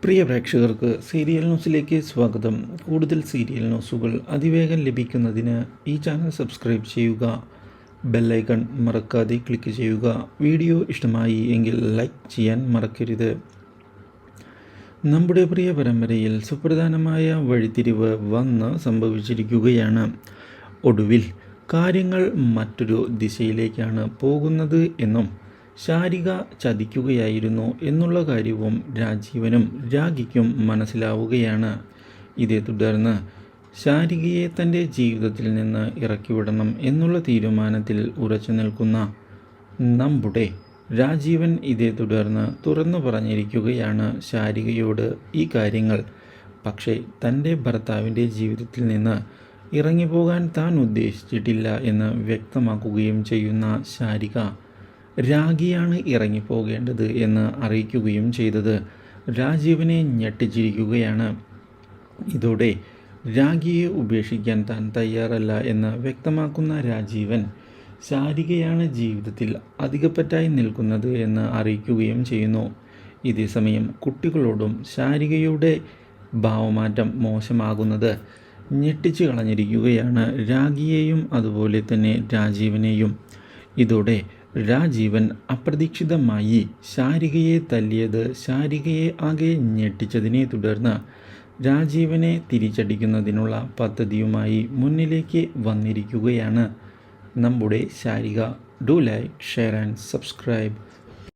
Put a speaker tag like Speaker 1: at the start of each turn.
Speaker 1: പ്രിയ പ്രേക്ഷകർക്ക് സീരിയൽ ന്യൂസിലേക്ക് സ്വാഗതം. കൂടുതൽ സീരിയൽ ന്യൂസുകൾ അതിവേഗം ലഭിക്കുന്നതിന് ഈ ചാനൽ സബ്സ്ക്രൈബ് ചെയ്യുക. ബെല്ലൈക്കൺ മറക്കാതെ ക്ലിക്ക് ചെയ്യുക. വീഡിയോ ഇഷ്ടമായി എങ്കിൽ ലൈക്ക് ചെയ്യാൻ മറക്കരുത്. നമ്മുടെ പ്രിയ പരമ്പരയിൽ സുപ്രധാനമായ വഴിത്തിരിവ് വന്ന് സംഭവിച്ചിരിക്കുകയാണ്. ഒടുവിൽ കാര്യങ്ങൾ മറ്റൊരു ദിശയിലേക്കാണ് പോകുന്നത് എന്നും ശാരിക ചതിക്കുകയായിരുന്നു എന്നുള്ള കാര്യവും രാജീവനും രാഖിക്കും മനസ്സിലാവുകയാണ്. ഇതേ തുടർന്ന് ശാരികയെ തൻ്റെ ജീവിതത്തിൽ നിന്ന് ഇറക്കിവിടണം എന്നുള്ള തീരുമാനത്തിൽ ഉറച്ചു നിൽക്കുന്ന നമ്മുടെ രാജീവൻ ഇതേ തുടർന്ന് തുറന്നു പറഞ്ഞിരിക്കുകയാണ് ശാരികയോട് ഈ കാര്യങ്ങൾ. പക്ഷേ തൻ്റെ ഭർത്താവിൻ്റെ ജീവിതത്തിൽ നിന്ന് ഇറങ്ങിപ്പോകാൻ താൻ ഉദ്ദേശിച്ചിട്ടില്ല എന്ന് വ്യക്തമാക്കുകയും ചെയ്യുന്ന ശാരിക രാഖിയാണ് ഇറങ്ങിപ്പോകേണ്ടത് എന്ന് അറിയിക്കുകയും ചെയ്തത് രാജീവനെ ഞെട്ടിച്ചിരിക്കുകയാണ്. ഇതോടെ രാഖിയെ ഉപേക്ഷിക്കാൻ താൻ തയ്യാറല്ല എന്ന് വ്യക്തമാക്കുന്ന രാജീവൻ ശാരികയാണ് ജീവിതത്തിൽ അധികപ്പറ്റായി നിൽക്കുന്നത് എന്ന് അറിയിക്കുകയും ചെയ്യുന്നു. ഇതേസമയം കുട്ടികളോടും ശാരികയുടെ ഭാവമാറ്റം മോശമാകുന്നത് ഞെട്ടിച്ചു കളഞ്ഞിരിക്കുകയാണ് രാഖിയെയും അതുപോലെ തന്നെ രാജീവനെയും. ഇതോടെ രാജീവൻ അപ്രതീക്ഷിതമായി ശാരികയെ തല്ലിയത് ശാരികയെ ആകെ ഞെട്ടിച്ചതിനെ തുടർന്ന് രാജീവനെ തിരിച്ചടിക്കുന്നതിനുള്ള പദ്ധതിയുമായി മുന്നിലേക്ക് വന്നിരിക്കുകയാണ് നമ്മുടെ Sarika. Do like, share and subscribe.